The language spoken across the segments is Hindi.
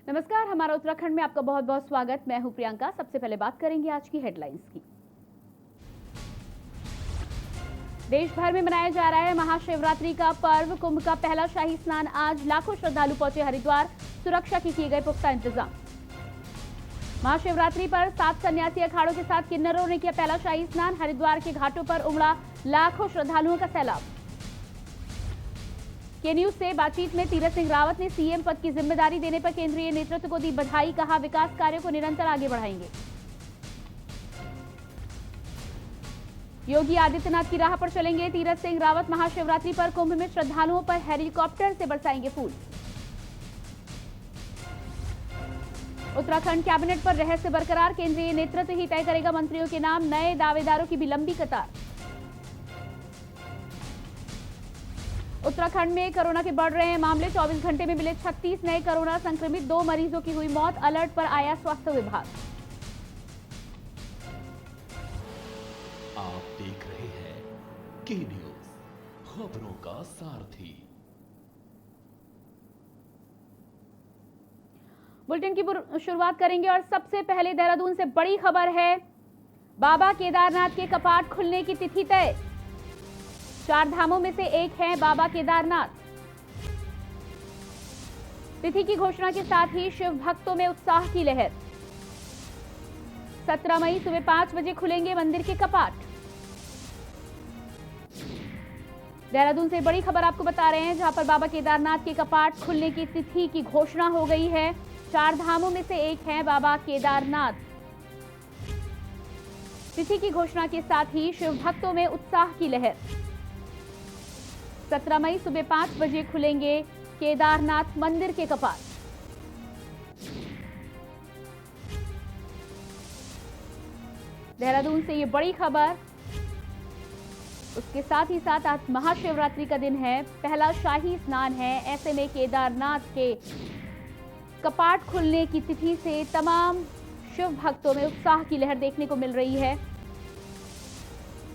नमस्कार, हमारा उत्तराखंड में आपका बहुत बहुत स्वागत। मैं हूं प्रियंका। सबसे पहले बात करेंगे आज की हेडलाइंस की। देश भर में मनाया जा रहा है महाशिवरात्रि का पर्व। कुंभ का पहला शाही स्नान आज। लाखों श्रद्धालु पहुंचे हरिद्वार। सुरक्षा के किए गए पुख्ता इंतजाम। महाशिवरात्रि पर 7 सन्यासी अखाड़ों के साथ किन्नरों ने किया पहला शाही स्नान। हरिद्वार के घाटों पर उमड़ा लाखों श्रद्धालुओं का सैलाब। के न्यूज से बातचीत में तीरथ सिंह रावत ने सीएम पद की जिम्मेदारी देने पर केंद्रीय नेतृत्व को दी बधाई। कहा, विकास कार्यों को निरंतर आगे बढ़ाएंगे। योगी आदित्यनाथ की राह पर चलेंगे तीरथ सिंह रावत। महाशिवरात्रि पर कुंभ में श्रद्धालुओं पर हेलीकॉप्टर से बरसाएंगे फूल। उत्तराखंड कैबिनेट पर रहस्य बरकरार। केंद्रीय नेतृत्व ही तय करेगा मंत्रियों के नाम। नए दावेदारों की भी लंबी कतार। उत्तराखंड में कोरोना के बढ़ रहे हैं मामले। 24 घंटे में मिले 36 नए कोरोना संक्रमित। 2 मरीजों की हुई मौत। अलर्ट पर आया स्वास्थ्य विभाग। आप देख रहे हैं के न्यूज, खबरों का सारथी। बुलेटिन की शुरुआत करेंगे और सबसे पहले देहरादून से बड़ी खबर है। बाबा केदारनाथ के कपाट खुलने की तिथि तय। 4 धामों में से एक है बाबा केदारनाथ। तिथि की घोषणा के साथ ही शिव भक्तों में उत्साह की लहर। 17 मई सुबह 5 बजे खुलेंगे मंदिर के कपाट। देहरादून से बड़ी खबर आपको बता रहे हैं, जहां पर बाबा केदारनाथ के कपाट खुलने की तिथि की घोषणा हो गई है। 4 धामों में से एक है बाबा केदारनाथ। तिथि की घोषणा के साथ ही शिव भक्तों में उत्साह की लहर। 17 मई सुबह 5 बजे खुलेंगे केदारनाथ मंदिर के कपाट। देहरादून से ये बड़ी खबर। उसके साथ ही साथ आज महाशिवरात्रि का दिन है, पहला शाही स्नान है। ऐसे में केदारनाथ के कपाट खुलने की तिथि से तमाम शिव भक्तों में उत्साह की लहर देखने को मिल रही है।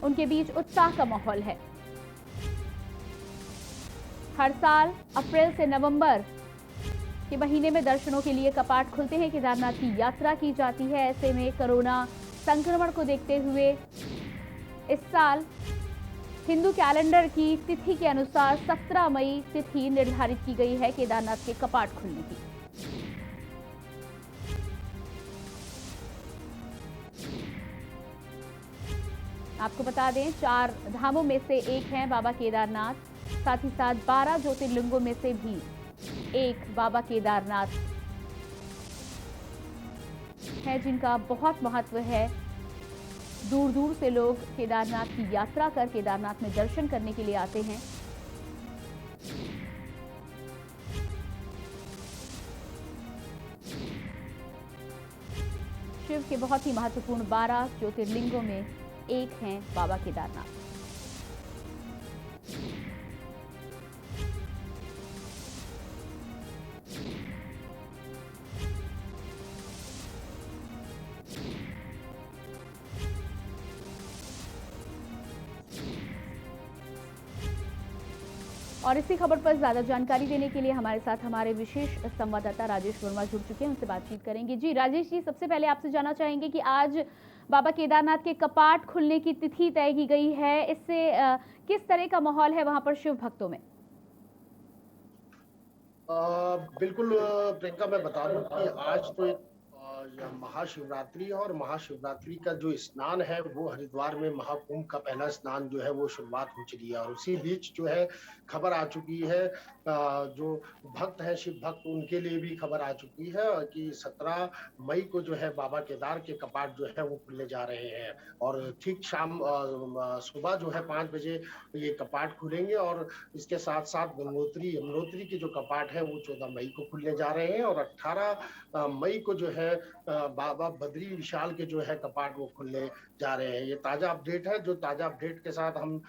उनके बीच उत्साह का माहौल है। हर साल अप्रैल से नवंबर के महीने में दर्शनों के लिए कपाट खुलते हैं, केदारनाथ की यात्रा की जाती है। ऐसे में कोरोना संक्रमण को देखते हुए इस साल हिंदू कैलेंडर की तिथि के अनुसार 17 मई तिथि निर्धारित की गई है केदारनाथ के कपाट खुलने की। आपको बता दें, 4 धामों में से एक है बाबा केदारनाथ। साथ ही साथ 12 ज्योतिर्लिंगों में से भी एक बाबा केदारनाथ है, जिनका बहुत महत्व है। दूर दूर से लोग केदारनाथ की यात्रा कर केदारनाथ में दर्शन करने के लिए आते हैं। शिव के बहुत ही महत्वपूर्ण 12 ज्योतिर्लिंगों में एक हैं बाबा केदारनाथ। और इसी खबर पर ज्यादा जानकारी देने के लिए हमारे साथ हमारे विशेष संवाददाता राजेश वर्मा जुड़ चुके हैं। उनसे बातचीत करेंगे। जी राजेश जी, सबसे पहले आपसे जानना चाहेंगे कि आज बाबा केदारनाथ के कपाट खुलने की तिथि तय की गई है। इससे किस तरह का माहौल है वहां पर शिव भक्तों में? बिल्कुल प्रियंका, मैं बता दूं कि आज तो एक यह महाशिवरात्रि है और महाशिवरात्रि का जो स्नान है वो हरिद्वार में महाकुंभ का पहला स्नान जो है वो शुरुआत हो चुकी है। और उसी बीच जो है खबर आ चुकी है, जो भक्त हैं शिव भक्त उनके लिए भी खबर आ चुकी है कि 17 मई को जो है बाबा केदार के कपाट जो है वो खुलने जा रहे हैं। और ठीक शाम सुबह जो है 5 बजे ये कपाट खुलेंगे। और इसके साथ साथ गंगोत्री यमुनोत्री के जो कपाट है वो 14 मई को खुलने जा रहे हैं। और 18 मई को जो है बाबा बद्री विशाल के जो है कपाट वो खुलने जा रहे हैं। ये ताजा अपडेट है। जो ताजा अपडेट के साथ हम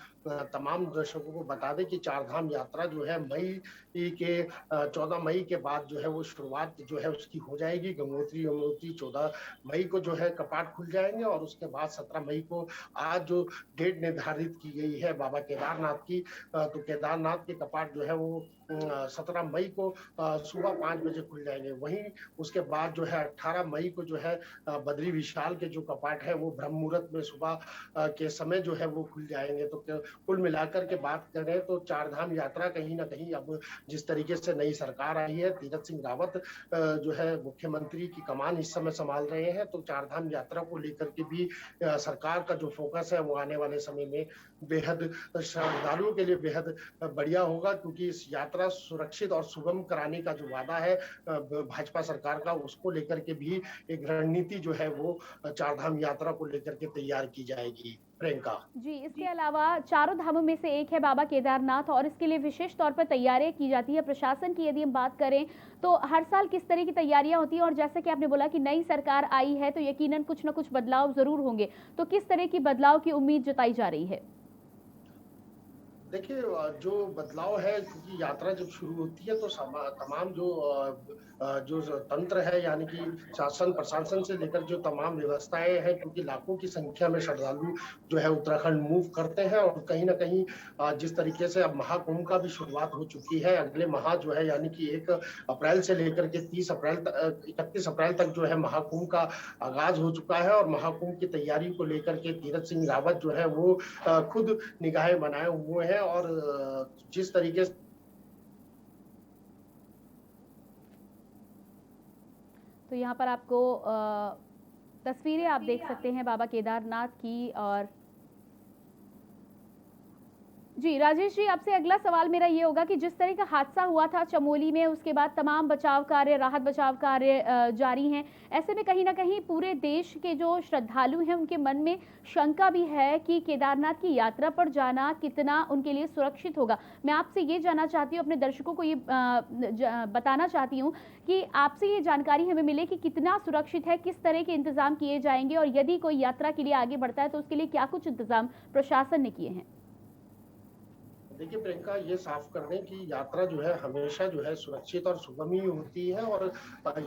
तमाम दर्शकों को बता दें कि 4 धाम यात्रा जो है मई के 14 मई के बाद जो है वो शुरुआत जो है उसकी हो जाएगी। गंगोत्री यमुनोत्री 14 मई को जो है कपाट खुल जाएंगे और उसके बाद 17 मई को आज जो डेट निर्धारित की गई है बाबा केदारनाथ की, तो केदारनाथ के कपाट जो है वो 17 मई को सुबह 5 बजे खुल जाएंगे। वहीं उसके बाद जो है 18 मई को जो है बद्री विशाल के जो कपाट है वो ब्रह्म मुहूर्त में सुबह के समय जो है वो खुल जाएंगे। तो कुल मिलाकर के बात करें तो चार धाम यात्रा कहीं ना कहीं अब जिस तरीके से नई सरकार आई है, तीरथ सिंह रावत जो है मुख्यमंत्री की कमान इस समय संभाल रहे हैं, तो चार धाम यात्रा को लेकर के भी सरकार का जो फोकस है वो आने वाले समय में बेहद श्रद्धालुओं के लिए बेहद बढ़िया होगा, क्योंकि इस यात्रा सुरक्षित और सुगम कराने का जो वादा है भाजपा सरकार का, उसको लेकर के भी एक रणनीति जो है वो चारधाम यात्रा को लेकर के तैयार की जाएगी। प्रियंका जी, इसके अलावा चारों धामों में से एक है बाबा केदारनाथ और इसके लिए विशेष तौर पर तैयारियां की जाती है। प्रशासन की यदि हम बात करें तो हर साल किस तरह की तैयारियां होती हैं, और जैसे कि आपने बोला कि नई सरकार आई है तो यकीनन कुछ ना कुछ बदलाव जरूर होंगे, तो किस तरह की बदलाव की उम्मीद जताई जा रही है? देखिए, जो बदलाव है, क्योंकि यात्रा जब शुरू होती है तो तमाम जो तंत्र है, यानी कि शासन प्रशासन से लेकर जो तमाम व्यवस्थाएं हैं, क्योंकि लाखों की संख्या में श्रद्धालु जो है उत्तराखंड मूव करते हैं और कहीं ना कहीं जिस तरीके से अब महाकुंभ का भी शुरुआत हो चुकी है अगले माह जो है, यानी कि 1 अप्रैल से लेकर के 31 अप्रैल तक जो है महाकुंभ का आगाज हो चुका है और महाकुंभ की तैयारी को लेकर के तीरथ सिंह रावत जो है वो खुद निगाहें बनाए हुए हैं और जिस तरीके से तो यहाँ पर आपको तस्वीरें आप देख सकते हैं बाबा केदारनाथ की। और जी राजेश जी, आपसे अगला सवाल मेरा ये होगा कि जिस तरह का हादसा हुआ था चमोली में, उसके बाद तमाम बचाव कार्य, राहत बचाव कार्य जारी हैं, ऐसे में कहीं ना कहीं पूरे देश के जो श्रद्धालु हैं उनके मन में शंका भी है कि केदारनाथ की यात्रा पर जाना कितना उनके लिए सुरक्षित होगा। मैं आपसे ये जानना चाहती हूँ, अपने दर्शकों को ये बताना चाहती हूँ कि आपसे ये जानकारी हमें मिले कि कितना सुरक्षित है, किस तरह के इंतजाम किए जाएंगे, और यदि कोई यात्रा के लिए आगे बढ़ता है तो उसके लिए क्या कुछ इंतजाम प्रशासन ने किए हैं? देखिए प्रियंका, ये साफ कर दें कि यात्रा जो है हमेशा जो है सुरक्षित और सुगम ही होती है और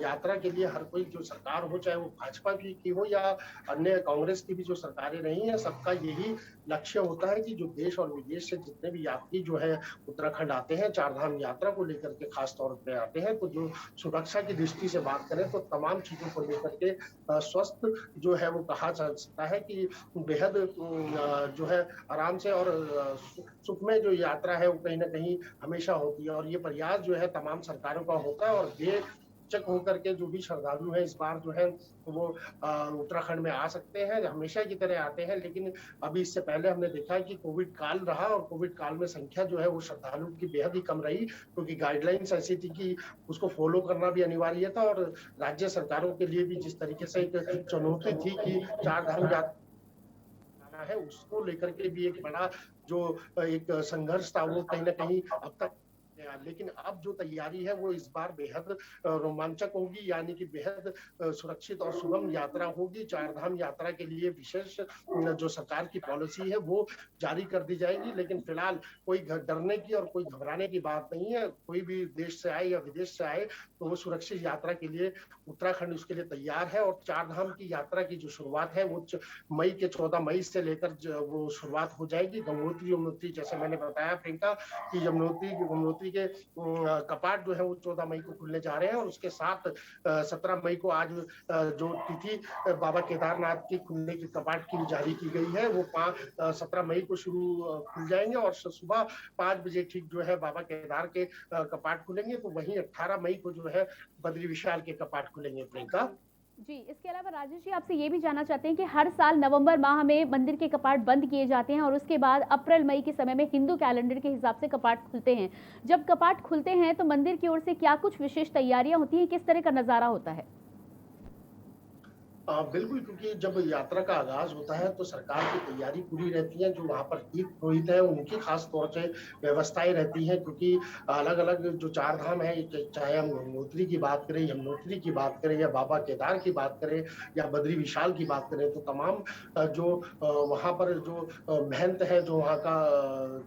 यात्रा के लिए हर कोई जो सरकार हो, चाहे वो भाजपा की हो या अन्य कांग्रेस की भी जो सरकारें रही हैं, सबका यही लक्ष्य होता है कि जो देश और विदेश से जितने भी यात्री जो है उत्तराखंड आते हैं चारधाम यात्रा को लेकर के खास तौर पे आते हैं, तो जो सुरक्षा की दृष्टि से बात करें तो तमाम चीजों को लेकर के स्वस्थ जो है वो कहा जा सकता है कि बेहद जो है आराम से और सुखमय जो यात्रा है वो कहीं ना कहीं हमेशा होती है और ये प्रयास जो है तमाम सरकारों का होता है और बेचक होकर के जो भी श्रद्धालु है इस बार जो है वो उत्तराखंड में आ सकते हैं, हमेशा की तरह आते हैं। लेकिन अभी इससे पहले हमने देखा है कि कोविड काल रहा और कोविड काल में संख्या जो है वो श्रद्धालुओं की बेहद ही कम रही, क्योंकि गाइडलाइंस ऐसी थी कि उसको फॉलो करना भी अनिवार्य था और राज्य सरकारों के लिए भी जिस तरीके से एक चुनौती थी कि चार धाम यात्रा है उसको लेकर के भी एक बड़ा जो एक संघर्ष था वो कहीं ना कहीं अब तक, लेकिन अब जो तैयारी है वो इस बार बेहद रोमांचक होगी, यानी कि बेहद सुरक्षित और सुगम यात्रा होगी। चारधाम यात्रा के लिए विशेष जो सरकार की पॉलिसी है वो जारी कर दी जाएगी, लेकिन फिलहाल कोई डरने की और कोई घबराने की बात नहीं है। कोई भी देश से आए या विदेश से आए तो वो सुरक्षित यात्रा के लिए उत्तराखंड उसके लिए तैयार है और चारधाम की यात्रा की जो शुरुआत है वो मई के 14 मई से लेकर वो शुरुआत हो जाएगी। गंगोत्री यमुनोत्री, जैसे मैंने बताया प्रियंका कि यमुनोत्री के कपाट जो है वो 14 मई को खुलने जा रहे हैं और उसके साथ 17 मई को आज जो तिथि बाबा केदारनाथ की खुलने की कपाट की जारी की गई है वो 17 मई को शुरू खुल जाएंगे और सुबह 5 बजे ठीक जो है बाबा केदार के कपाट खुलेंगे, तो वहीं 18 मई को जो है बद्री विशाल के कपाट खुलेंगे। प्रियंका जी, इसके अलावा राजेश जी, आपसे ये भी जानना चाहते हैं कि हर साल नवंबर माह में मंदिर के कपाट बंद किए जाते हैं और उसके बाद अप्रैल मई के समय में हिंदू कैलेंडर के हिसाब से कपाट खुलते हैं। जब कपाट खुलते हैं तो मंदिर की ओर से क्या कुछ विशेष तैयारियां होती हैं, किस तरह का नजारा होता है? बिल्कुल, क्योंकि जब यात्रा का आगाज़ होता है तो सरकार की तैयारी पूरी रहती है, जो वहाँ पर तीर्थ पुरोहित हैं उनकी ख़ास तौर से व्यवस्थाएँ रहती हैं, क्योंकि अलग-अलग जो 4 धाम हैं, चाहे हम गंगोत्री की बात करें, यमुनोत्री की बात करें या बाबा केदार की बात करें या बद्री विशाल की बात करें, तो तमाम वहाँ पर जो महंत हैं, जो वहाँ का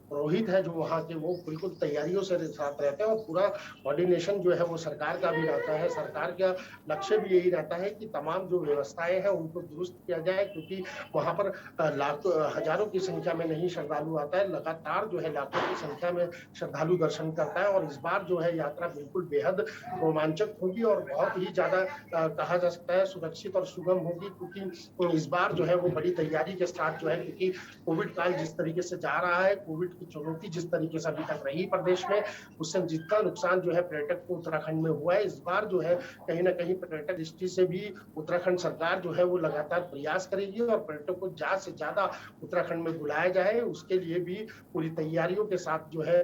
पुरोहित है, जो वहाँ के, वो बिल्कुल तैयारियों से साथ रहते हैं और पूरा कोऑर्डिनेशन जो है वो सरकार का भी रहता है। सरकार का लक्ष्य भी यही रहता है कि तमाम जो व्यवस्थाएँ हैं उनको दुरुस्त किया जाए, क्योंकि वहाँ पर लाखों हज़ारों की संख्या में नहीं श्रद्धालु आता है, लगातार जो है लाखों की संख्या में श्रद्धालु दर्शन करता है और इस बार जो है यात्रा बिल्कुल बेहद रोमांचक होगी और बहुत ही ज़्यादा कहा जा सकता है सुरक्षित और सुगम होगी, क्योंकि इस बार जो है वो बड़ी तैयारी के साथ जो है, क्योंकि कोविड काल जिस तरीके से जा रहा है, कोविड की चुनौती जिस तरीके से अभी तक रही प्रदेश में, उससे जितना नुकसान जो है पर्यटक को उत्तराखंड में हुआ है, इस बार जो है कहीं न कहीं पर्यटक दृष्टि से भी उत्तराखंड सरकार जो है वो लगातार प्रयास करेगी और पर्यटकों को ज़्यादा से ज़्यादा उत्तराखंड में बुलाया जाए, उसके लिए भी पूरी तैयारियों के साथ जो है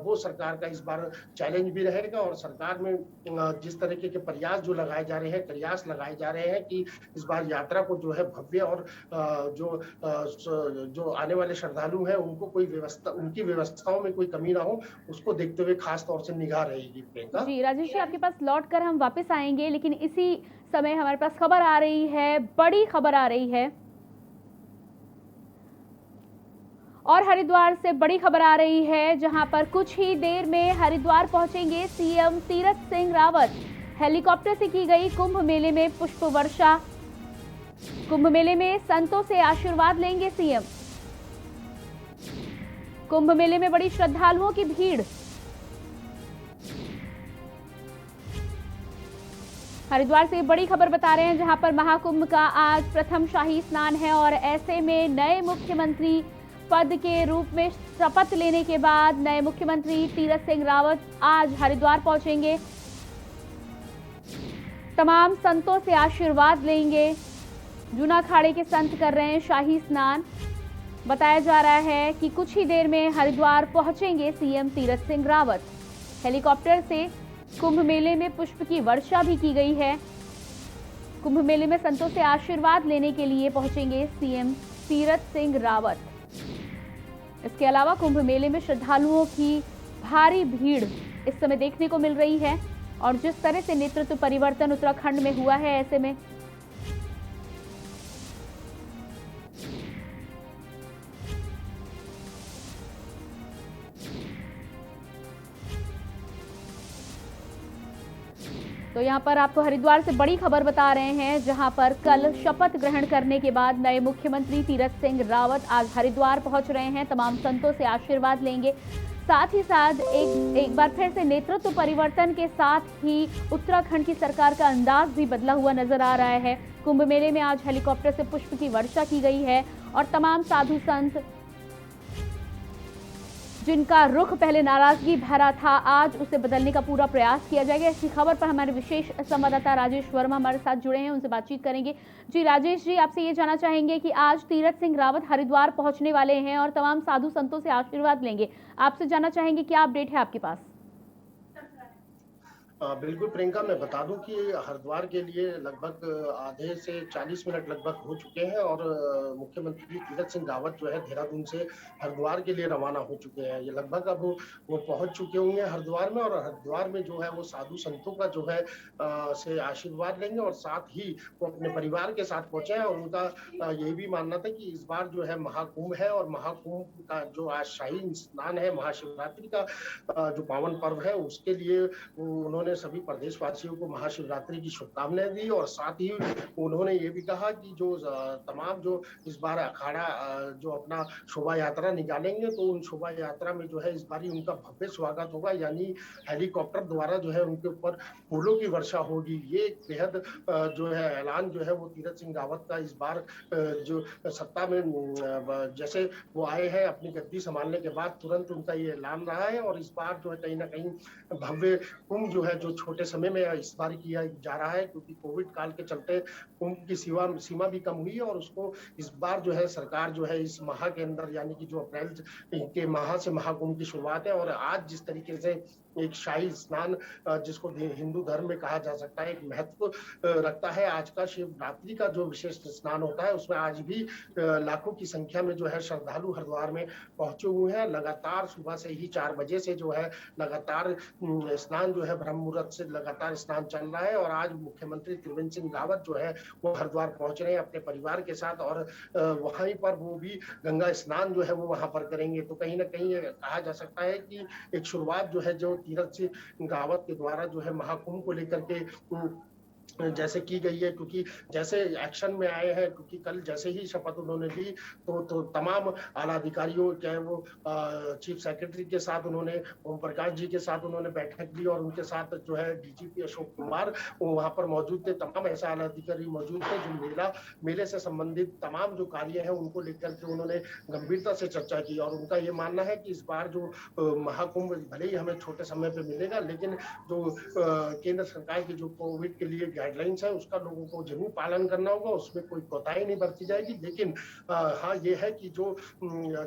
वो सरकार का इस बार चैलेंज भी रहेगा और सरकार में जिस तरीके के प्रयास लगाए जा रहे हैं कि इस बार यात्रा को जो है भव्य और जो आने वाले श्रद्धालु हैं उनको कोई व्यवस्था, उनकी व्यवस्थाओं में कोई कमी ना हो, उसको देखते हुए खास तौर से निगाह रहेगी। प्रियंका जी, राजेश जी आपके पास लौट कर हम वापस आएँगे, लेकिन इसी समय हमारे पास खबर आ रही है, बड़ी खबर आ रही है और हरिद्वार से बड़ी खबर आ रही है, जहां पर कुछ ही देर में हरिद्वार पहुंचेंगे सीएम तीरथ सिंह रावत। हेलीकॉप्टर से की गई कुंभ मेले में पुष्प वर्षा। कुंभ मेले में संतों से आशीर्वाद लेंगे सीएम। कुंभ मेले में बड़ी श्रद्धालुओं की भीड़। हरिद्वार से बड़ी खबर बता रहे हैं, जहां पर महाकुंभ का आज प्रथम शाही स्नान है और ऐसे में नए मुख्यमंत्री पद के रूप में शपथ लेने के बाद नए मुख्यमंत्री तीरथ सिंह रावत आज हरिद्वार पहुंचेंगे। तमाम संतों से आशीर्वाद लेंगे। जूना अखाड़े के संत कर रहे हैं शाही स्नान। बताया जा रहा है कि कुछ ही देर में हरिद्वार पहुंचेंगे सीएम तीरथ सिंह रावत। हेलीकॉप्टर से कुंभ मेले में पुष्प की वर्षा भी की गई है। कुंभ मेले में संतों से आशीर्वाद लेने के लिए पहुंचेंगे सीएम तीरथ सिंह रावत। इसके अलावा कुंभ मेले में श्रद्धालुओं की भारी भीड़ इस समय देखने को मिल रही है और जिस तरह से नेतृत्व परिवर्तन उत्तराखंड में हुआ है, ऐसे में तो यहां पर आपको हरिद्वार से बड़ी खबर बता रहे हैं, जहां पर कल शपथ ग्रहण करने के बाद नए मुख्यमंत्री तीरथ सिंह रावत आज हरिद्वार पहुंच रहे हैं। तमाम संतों से आशीर्वाद लेंगे। साथ ही साथ एक बार फिर से नेतृत्व परिवर्तन के साथ ही उत्तराखंड की सरकार का अंदाज भी बदला हुआ नजर आ रहा है। कुंभ मेले में आज हेलीकॉप्टर से पुष्प की वर्षा की गई है और तमाम साधु संत जिनका रुख पहले नाराजगी भरा था, आज उसे बदलने का पूरा प्रयास किया जाएगा। इसी खबर पर हमारे विशेष संवाददाता राजेश वर्मा हमारे साथ जुड़े हैं, उनसे बातचीत करेंगे। जी राजेश जी, आपसे ये जानना चाहेंगे कि आज तीरथ सिंह रावत हरिद्वार पहुंचने वाले हैं और तमाम साधु संतों से आशीर्वाद लेंगे। आपसे जानना चाहेंगे क्या अपडेट है आपके पास? बिल्कुल प्रियंका, मैं बता दूं कि हरिद्वार के लिए लगभग आधे से 40 मिनट लगभग हो चुके हैं और मुख्यमंत्री तीरथ सिंह रावत जो है देहरादून से हरिद्वार के लिए रवाना हो चुके हैं। ये लगभग अब वो पहुंच चुके होंगे हरिद्वार में और हरिद्वार में जो है वो साधु संतों का जो है से आशीर्वाद लेंगे और साथ ही वो अपने परिवार के साथ पहुंचे हैं और उनका यही भी मानना था कि इस बार जो है महाकुंभ है और महाकुंभ का जो आज शाही स्नान है, महाशिवरात्रि का जो पावन पर्व है, उसके लिए उन्होंने सभी प्रदेशवासियों को महाशिवरात्रि की शुभकामनाएं दी और साथ ही उन्होंने ये भी कहा कि जो तमाम जो इस बार अखाड़ा जो अपना शोभा यात्रा निकालेंगे, तो उन शोभा यात्रा में जो है इस बार उनका भव्य स्वागत होगा, यानी हेलीकॉप्टर द्वारा जो है उनके ऊपर फूलों की वर्षा होगी। ये एक बेहद जो है ऐलान जो है वो तीरथ सिंह रावत का इस बार जो सत्ता में जैसे वो आए हैं अपनी गद्दी संभालने के बाद तुरंत उनका ये ऐलान रहा है और इस बार जो है कहीं ना कहीं भव्य कुंभ जो है जो छोटे समय में इस बार किया जा रहा है, क्योंकि कोविड काल के चलते कुंभ की सीमा भी कम हुई है और उसको इस बार जो है सरकार जो है इस माह के अंदर, यानी कि जो अप्रैल के माह से महाकुंभ की शुरुआत है और आज जिस तरीके से एक शाही स्नान जिसको हिंदू धर्म में कहा जा सकता है, एक महत्व रखता है। आज का शिवरात्रि का जो विशेष स्नान होता है उसमें आज भी लाखों की संख्या में जो है श्रद्धालु हरिद्वार में पहुंचे हुए हैं। लगातार सुबह से ही 4 बजे से जो है लगातार स्नान जो है ब्रह्म मुहूर्त से लगातार स्नान चल रहा है और आज मुख्यमंत्री त्रिवेंद्र सिंह रावत जो है वो हरिद्वार पहुंच रहे हैं अपने परिवार के साथ और वहीं पर वो भी गंगा स्नान जो है वो वहां पर करेंगे। तो कहीं ना कहीं कहा जा सकता है कि एक शुरुआत जो है जो तीरथ सिंह रावत के द्वारा जो है महाकुंभ को लेकर के जैसे की गई है, क्योंकि जैसे एक्शन में आए हैं, क्योंकि कल जैसे ही शपथ उन्होंने ली तो तमाम आला अधिकारियों चाहे वो चीफ सेक्रेटरी के साथ उन्होंने ओम प्रकाश जी के साथ उन्होंने बैठक ली और उनके साथ जो है डीजीपी अशोक कुमार वो वहां पर मौजूद थे। तमाम ऐसे आला अधिकारी मौजूद थे जो मेले से संबंधित तमाम जो कार्य है उनको लेकर के उन्होंने गंभीरता से चर्चा की और उनका ये मानना है कि इस बार जो महाकुंभ भले ही हमें छोटे समय पे मिलेगा, लेकिन जो केंद्र सरकार की जो कोविड के लिए गाइडलाइंस है उसका लोगों को जरूर पालन करना होगा, उसमें कोई कोताही नहीं बरती जाएगी। लेकिन हाँ ये है कि जो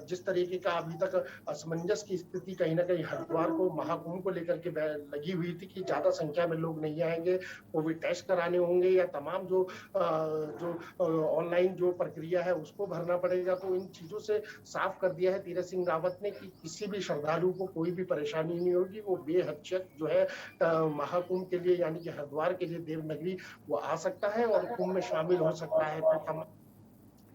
जिस तरीके का अभी तक असमंजस की स्थिति कहीं ना कहीं हरिद्वार को महाकुंभ को लेकर के लगी हुई थी कि ज्यादा संख्या में लोग नहीं आएंगे, कोविड टेस्ट कराने होंगे या तमाम जो ऑनलाइन जो प्रक्रिया है उसको भरना पड़ेगा, तो इन चीजों से साफ कर दिया है तीरथ सिंह रावत ने कि किसी भी श्रद्धालु को कोई भी परेशानी नहीं होगी। वो बेहिचक जो है महाकुंभ के लिए यानी कि हरिद्वार के लिए देवनगरी वो आ सकता है और कुंभ में शामिल हो सकता है।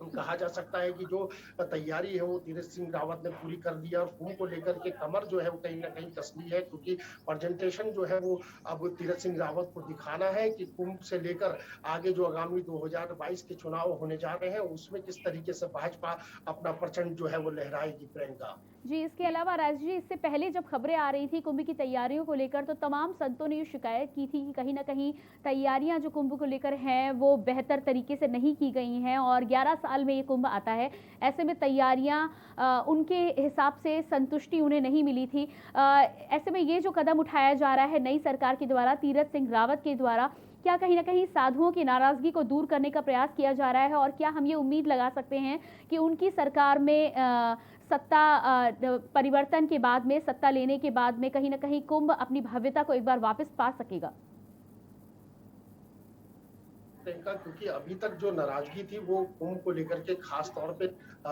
तो कहा जा सकता है कि जो तैयारी है वो तीरथ सिंह रावत ने पूरी कर दी है और कुंभ को लेकर के कमर जो है वो कहीं ना कहीं कसली है, क्योंकि प्रेजेंटेशन जो है वो अब तीरथ सिंह रावत को दिखाना है कि कुंभ से लेकर आगे जो आगामी 2022 के चुनाव होने जा रहे हैं उसमें किस तरीके से भाजपा अपना प्रचंड जो है वो लहराएगी। प्रियंका जी, इसके अलावा राज जी, इससे पहले जब खबरें आ रही थी कुंभ की तैयारियों को लेकर तो तमाम संतों ने ये शिकायत की थी कि कहीं ना कहीं तैयारियां जो कुंभ को लेकर हैं वो बेहतर तरीके से नहीं की गई हैं और 11 साल में ये कुंभ आता है, ऐसे में तैयारियां उनके हिसाब से संतुष्टि उन्हें नहीं मिली थी। ऐसे में ये जो कदम उठाया जा रहा है नई सरकार के द्वारा, तीरथ सिंह रावत के द्वारा, क्या कहीं ना कहीं साधुओं की नाराजगी को दूर करने का प्रयास किया जा रहा है और क्या हम ये उम्मीद लगा सकते हैं कि उनकी सरकार में सत्ता परिवर्तन के बाद में, सत्ता लेने के बाद में कहीं ना कहीं कुंभ अपनी भव्यता को एक बार वापस पा सकेगा? प्रियंका, क्योंकि अभी तक जो नाराजगी थी वो कुंभ को लेकर के खास तौर पे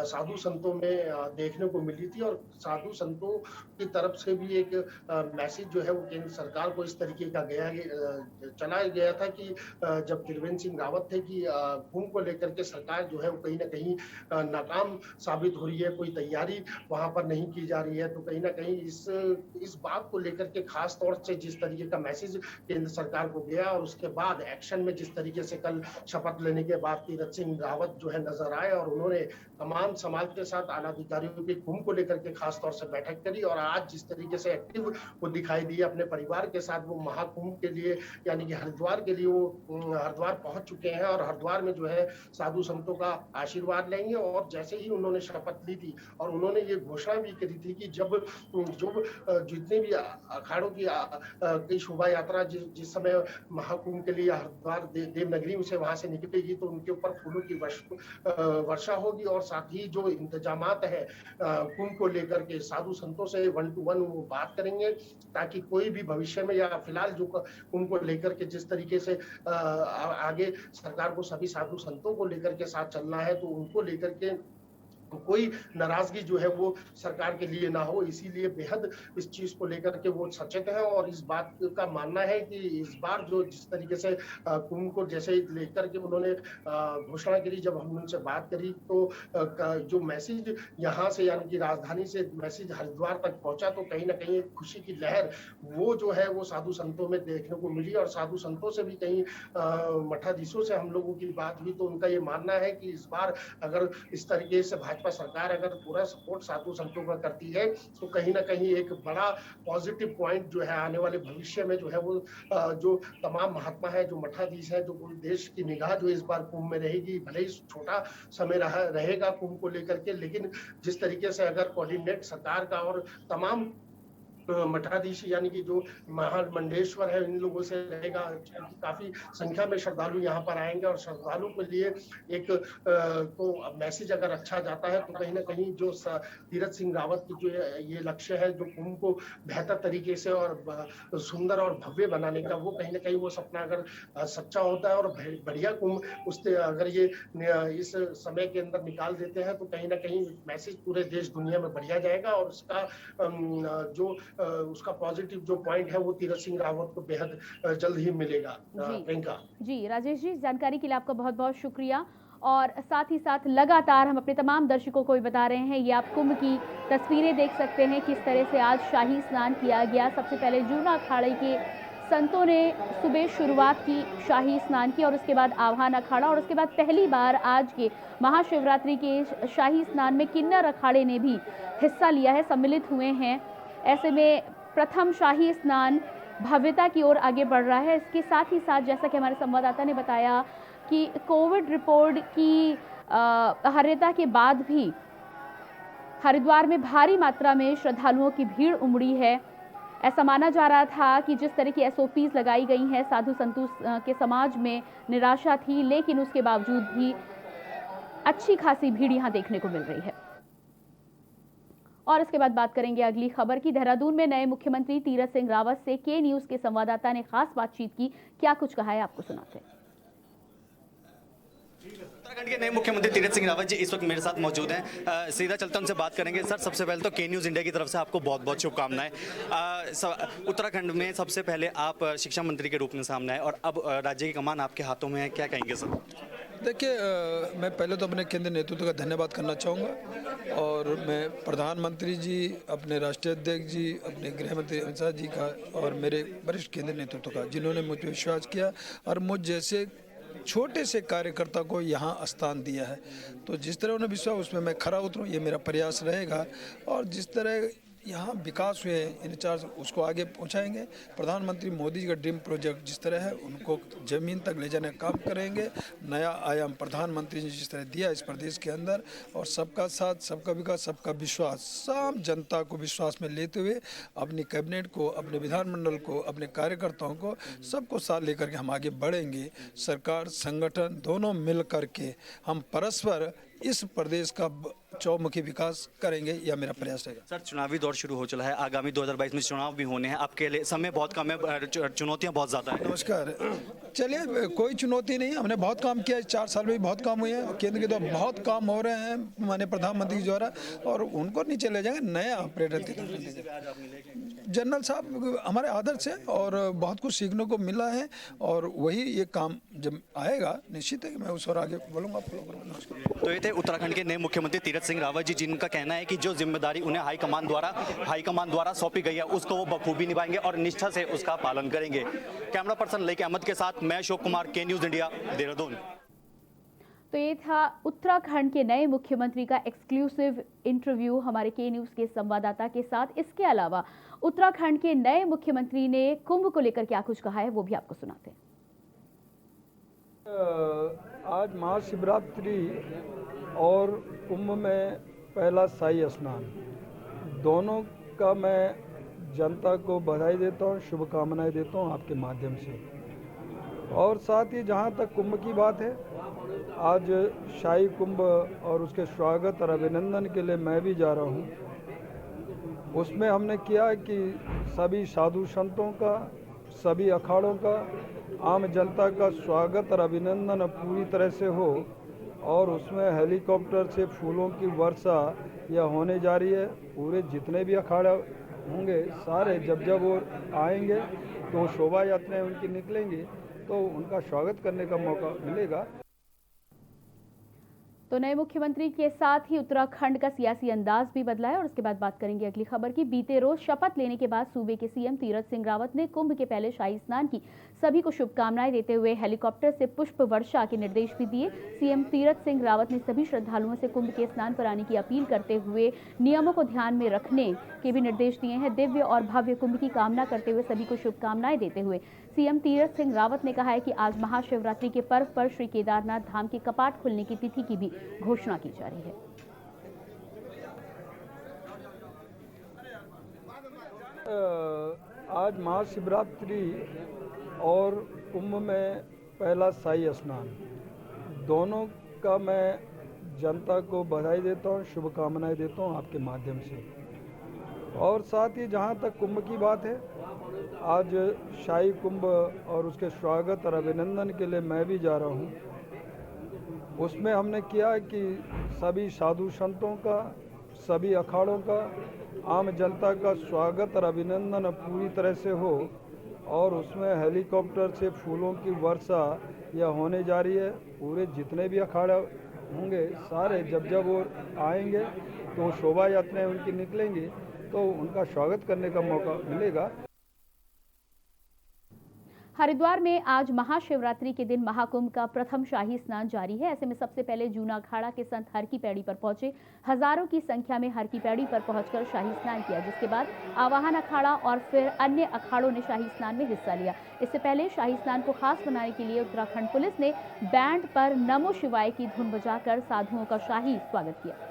साधु संतों में देखने को मिली थी और साधु संतों की तरफ से भी एक मैसेज जो है वो केंद्र सरकार को इस तरीके का चलाया गया था कि जब त्रिवेंद्र सिंह रावत थे कि कुंभ को लेकर के सरकार जो है वो कहीं ना कहीं नाकाम साबित हो रही है, कोई तैयारी वहां पर नहीं की जा रही है। तो कहीं ना कहीं इस बात को लेकर के खास तौर से जिस तरीके का मैसेज केंद्र सरकार को गया और उसके बाद एक्शन में जिस तरीके से कल शपथ लेने के बाद तीरथ सिंह रावत जो है नजर आए और उन्होंने तमाम समाज के साथ आला अधिकारियों के कुंभ को लेकर के खास तौर से बैठक करी और आज जिस तरीके से एक्टिव वो दिखाई दिए अपने परिवार के साथ, वो महाकुंभ के लिए यानी कि हरिद्वार के लिए वो हरिद्वार पहुंच चुके हैं और हरिद्वार में जो है साधु संतों का आशीर्वाद लेंगे। और जैसे ही उन्होंने शपथ ली थी और उन्होंने ये घोषणा भी करी थी कि जब जितने भी अखाड़ों की शोभा यात्रा जिस समय महाकुंभ के लिए हरिद्वार देवनगरी से वहां से निकलेगी तो उनके ऊपर फूलों की वर्षा होगी और साथ ही जो इंतजामात है कुंभ को लेकर के साधु संतों से 1 to 1 वो बात करेंगे ताकि कोई भी भविष्य में या फिलहाल जो कुंभ को लेकर के जिस तरीके से आगे सरकार को सभी साधु संतों को लेकर के साथ चलना है तो उनको लेकर के कोई नाराजगी जो है वो सरकार के लिए ना हो, इसीलिए बेहद इस चीज को लेकर के वो सचेत है और इस बात का मानना है कि इस बार जो जिस तरीके से कुंभ को जैसे लेकर के उन्होंने घोषणा करी, जब हम उनसे बात करी तो जो मैसेज यहाँ से यानी कि राजधानी से मैसेज हरिद्वार तक पहुंचा तो कहीं ना कहीं एक खुशी की लहर वो जो है वो साधु संतों में देखने को मिली और साधु संतों से भी कहीं मठाधीशों से हम लोगों की बात हुई तो उनका ये मानना है कि इस बार अगर इस तरीके से भाजपा सरकार अगर पूरा सपोर्ट साधु संतों का करती है तो कहीं ना कहीं एक बड़ा पॉजिटिव पॉइंट जो है आने वाले भविष्य में जो है वो जो तमाम महात्मा है, जो मठाधीश है, जो पूरे देश की निगाह जो इस बार कुंभ में रहेगी, भले ही छोटा समय रहेगा कुंभ को लेकर के, लेकिन जिस तरीके से अगर कोऑर्डिनेट सरकार का और तमाम मठाधीश यानी कि जो महामंडलेश्वर है, इन लोगों से रहेगा। काफी संख्या में श्रद्धालु यहाँ पर आएंगे और श्रद्धालु के लिए एक को मैसेज अगर अच्छा जाता है तो कहीं ना कहीं जो तीरथ सिंह रावत की जो ये लक्ष्य है, जो कुंभ को बेहतर तरीके से और सुंदर और भव्य बनाने का, वो कहीं ना कहीं वो सपना अगर सच्चा होता है और बढ़िया कुंभ उससे अगर ये इस समय के अंदर निकाल देते हैं तो कहीं ना कहीं मैसेज पूरे देश दुनिया में बढ़िया जाएगा और उसका जो उसका पॉजिटिव जो पॉइंट है वो तीरथ सिंह रावत को बेहद जल्द ही मिलेगा। प्रियंका जी, राजेश जी, जानकारी के लिए आपका बहुत बहुत शुक्रिया। और साथ ही साथ लगातार हम अपने तमाम दर्शकों को भी बता रहे हैं, ये आप कुंभ की तस्वीरें देख सकते हैं किस तरह से आज शाही स्नान किया गया। सबसे पहले जूना अखाड़े के संतों ने सुबह शुरुआत की शाही स्नान की और उसके बाद आह्वान अखाड़ा और उसके बाद पहली बार आज के महाशिवरात्रि के शाही स्नान में किन्नर अखाड़े ने भी हिस्सा लिया है, सम्मिलित हुए हैं। ऐसे में प्रथम शाही स्नान भव्यता की ओर आगे बढ़ रहा है। इसके साथ ही साथ जैसा कि हमारे संवाददाता ने बताया कि कोविड रिपोर्ट की अहर्यता के बाद भी हरिद्वार में भारी मात्रा में श्रद्धालुओं की भीड़ उमड़ी है। ऐसा माना जा रहा था कि जिस तरह की एसओपीज लगाई गई हैं, साधु संतों के समाज में निराशा थी, लेकिन उसके बावजूद भी अच्छी खासी भीड़ यहां देखने को मिल रही है। और इसके बाद बात करेंगे अगली खबर की। देहरादून में नए मुख्यमंत्री तीरथ सिंह रावत से के न्यूज के संवाददाता ने खास बातचीत की। क्या कुछ कहा है, आपको सुनाते हैं। उत्तराखंड के नए मुख्यमंत्री तीरथ सिंह रावत जी इस वक्त मेरे साथ मौजूद हैं। सीधा चलते उनसे बात करेंगे। सर, सबसे पहले तो के न्यूज़ इंडिया की तरफ से आपको बहुत बहुत शुभकामनाएं। उत्तराखंड में सबसे पहले आप शिक्षा मंत्री के रूप में सामने आए और अब राज्य की कमान आपके हाथों में है, क्या कहेंगे सर? देखिए, मैं पहले तो अपने केंद्रीय नेतृत्व का धन्यवाद करना चाहूँगा और मैं प्रधानमंत्री जी, अपने राष्ट्रीय अध्यक्ष जी, अपने गृह मंत्री अमित शाह जी का और मेरे वरिष्ठ केंद्रीय नेतृत्व का, जिन्होंने मुझ पर विश्वास किया और मुझ जैसे छोटे से कार्यकर्ता को यहाँ स्थान दिया है। तो जिस तरह उन्हें विश्वास, उसमें मैं खरा उतरूँ, ये मेरा प्रयास रहेगा। और जिस तरह यहाँ विकास हुए इन चार, उसको आगे पहुँचाएंगे। प्रधानमंत्री मोदी जी का ड्रीम प्रोजेक्ट जिस तरह है, उनको ज़मीन तक ले जाने का काम करेंगे। नया आयाम प्रधानमंत्री जी जिस तरह दिया इस प्रदेश के अंदर, और सबका साथ, सबका विकास, सबका विश्वास, सब जनता को विश्वास में लेते हुए अपनी कैबिनेट को, अपने विधानमंडल को, अपने कार्यकर्ताओं को, सबको साथ लेकर के हम आगे बढ़ेंगे। सरकार, संगठन दोनों मिल करके हम परस्पर इस प्रदेश का चौमुखी विकास करेंगे, यह मेरा प्रयास रहेगा। सर, चुनावी दौर शुरू हो चला है, आगामी 2022 में चुनाव भी होने हैं, आपके लिए समय बहुत कम है, चुनौतियां बहुत ज़्यादा है। नमस्कार। चलिए, कोई चुनौती नहीं, हमने बहुत काम किया, 4 साल में भी बहुत काम हुए हैं। केंद्र के द्वारा बहुत काम हो रहे हैं माननीय प्रधानमंत्री द्वारा, और उनको नीचे ले जाएंगे। नया ऑपरेटर जनरल साहब हमारे आदर्श है और बहुत कुछ सीखने को मिला है, और वही ये काम जब आएगा निश्चित है कि मैं उस और आगे बोलूँगा, फॉलो करूँगा। तो ये थे उत्तराखंड के नए मुख्यमंत्री तीरथ सिंह रावत जी, जिनका कहना है कि जो जिम्मेदारी उन्हें हाईकमान द्वारा सौंपी गई है उसको वो बखूबी निभाएंगे और निष्ठा से उसका पालन करेंगे। कैमरा पर्सन लेके अहमद के साथ मैं अशोक कुमार, के न्यूज़ इंडिया, देहरादून। तो ये था उत्तराखंड के नए मुख्यमंत्री का एक्सक्लूसिव इंटरव्यू हमारे के न्यूज़ के संवाददाता के साथ। इसके अलावा उत्तराखंड के नए मुख्यमंत्री ने कुंभ को लेकर क्या कुछ कहा है, वो भी आपको सुनाते हैं। आज महाशिवरात्रि और कुंभ में पहला शाही स्नान, दोनों का मैं जनता को बधाई देता हूँ, शुभकामनाएं देता हूँ आपके माध्यम से। और साथ ही जहाँ तक कुंभ की बात है, आज शाही कुंभ और उसके स्वागत और अभिनंदन के लिए मैं भी जा रहा हूँ। उसमें हमने किया कि सभी साधु संतों का, सभी अखाड़ों का, आम जनता का स्वागत और अभिनंदन पूरी तरह से हो, और उसमें हेलीकॉप्टर से फूलों की वर्षा यह होने जा रही है। पूरे जितने भी अखाड़े होंगे सारे, जब वो आएंगे तो शोभा यात्राएं उनकी निकलेंगी, तो उनका स्वागत करने का मौका मिलेगा। तो नए मुख्यमंत्री के साथ ही उत्तराखंड का सियासी अंदाज भी बदला है। और उसके बाद बात करेंगे अगली खबर की। बीते रोज शपथ लेने के बाद सूबे के सीएम तीरथ सिंह रावत ने कुंभ के पहले शाही स्नान की सभी को शुभकामनाएं देते हुए हेलीकॉप्टर से पुष्प वर्षा के निर्देश भी दिए। सीएम तीरथ सिंह रावत ने सभी श्रद्धालुओं से कुंभ के स्नान पर आने की अपील करते हुए नियमों को ध्यान में रखने के भी निर्देश दिए हैं। दिव्य और भव्य कुंभ की कामना करते हुए सभी को शुभकामनाएं देते हुए सीएम तीरथ सिंह रावत ने कहा है कि आज महाशिवरात्रि के पर्व पर श्री केदारनाथ धाम के कपाट खुलने की तिथि की भी घोषणा की जा रही है। आज महाशिवरात्रि और कुंभ में पहला शाही स्नान, दोनों का मैं जनता को बधाई देता हूँ, शुभकामनाएं देता हूँ आपके माध्यम से। और साथ ही जहाँ तक कुंभ की बात है, आज शाही कुंभ और उसके स्वागत और अभिनंदन के लिए मैं भी जा रहा हूँ। उसमें हमने किया कि सभी साधु संतों का, सभी अखाड़ों का, आम जनता का स्वागत और अभिनंदन पूरी तरह से हो, और उसमें हेलीकॉप्टर से फूलों की वर्षा यह होने जा रही है। पूरे जितने भी अखाड़ा होंगे सारे जब वो आएंगे तो शोभा यात्राएं उनकी निकलेंगी, तो उनका स्वागत करने का मौका मिलेगा। हरिद्वार में आज महाशिवरात्रि के दिन महाकुंभ का प्रथम शाही स्नान जारी है। ऐसे में सबसे पहले जूना अखाड़ा के संत हर की पैड़ी पर पहुंचे। हजारों की संख्या में हर की पैड़ी पर पहुंचकर शाही स्नान किया, जिसके बाद आवाहन अखाड़ा और फिर अन्य अखाड़ों ने शाही स्नान में हिस्सा लिया। इससे पहले शाही स्नान को खास बनाने के लिए उत्तराखंड पुलिस ने बैंड पर नमो शिवाय की धुन बजाकर साधुओं का शाही स्वागत किया।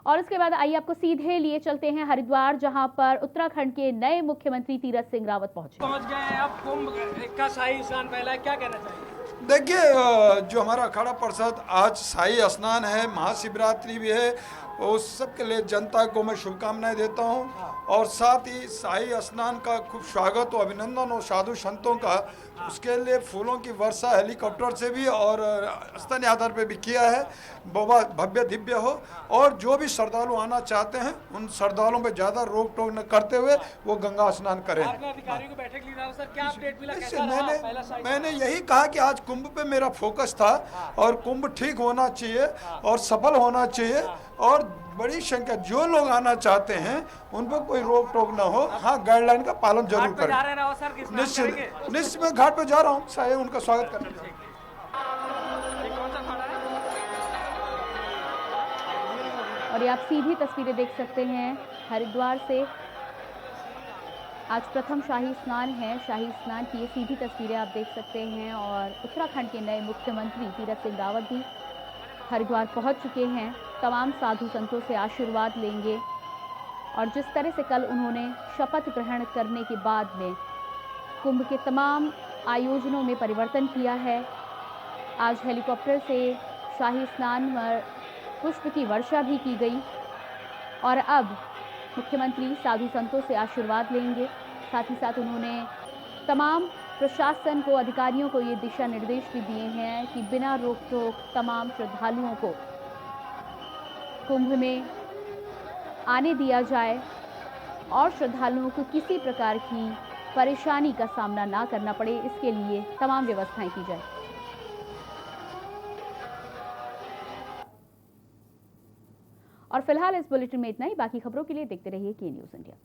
और इसके बाद आइए आपको सीधे लिए चलते हैं हरिद्वार, जहां पर उत्तराखंड के नए मुख्यमंत्री तीरथ सिंह रावत पहुंच गए हैं। अब कुंभ का शाही स्नान पहला है, क्या कहना चाहिए? देखिए, जो हमारा अखाड़ा परिषद आज शाही स्नान है, महाशिवरात्रि भी है, उस सब के लिए जनता को मैं शुभकामनाएं देता हूं। और साथ ही शाही स्नान का खूब स्वागत और अभिनंदन और साधु संतों का, उसके लिए फूलों की वर्षा हेलीकॉप्टर से भी और स्थानीय आधार पर भी किया है। बहुत भव्य दिव्य हो, और जो भी श्रद्धालु आना चाहते हैं उन श्रद्धालुओं पर ज़्यादा रोक टोक न करते हुए वो गंगा स्नान करें। अधिकारियों को बैठक ली था सर, क्या अपडेट मिला, कैसा रहा पहला शाही? मैंने यही कहा कि आज कुंभ पे मेरा फोकस था, और कुंभ ठीक होना चाहिए और सफल होना चाहिए, और बड़ी संख्या जो लोग आना चाहते हैं उन पर कोई रोक टोक ना हो। हाँ, गाइडलाइन का पालन जरूर करें। निश्चित मैं घाट पे जा रहा हूँ, शायद उनका स्वागत करने जा रहा हूं। और ये आप सीधी तस्वीरें देख सकते हैं हरिद्वार से। आज प्रथम शाही स्नान है। शाही स्नान की ये सीधी तस्वीरें आप देख सकते हैं। और उत्तराखंड के नए मुख्यमंत्री तीरथ सिंह रावत भी हरिद्वार पहुंच चुके हैं। तमाम साधु संतों से आशीर्वाद लेंगे। और जिस तरह से कल उन्होंने शपथ ग्रहण करने के बाद में कुंभ के तमाम आयोजनों में परिवर्तन किया है, आज हेलीकॉप्टर से शाही स्नान में पुष्प की वर्षा भी की गई। और अब मुख्यमंत्री साधु संतों से आशीर्वाद लेंगे। साथ ही साथ उन्होंने तमाम प्रशासन को, अधिकारियों को ये दिशा निर्देश भी दिए हैं कि बिना रोक टोक तमाम श्रद्धालुओं को कुंभ में आने दिया जाए, और श्रद्धालुओं को किसी प्रकार की परेशानी का सामना ना करना पड़े, इसके लिए तमाम व्यवस्थाएं की जाए। और फिलहाल इस बुलेटिन में इतना ही। बाकी खबरों के लिए देखते रहिए के न्यूज़ इंडिया।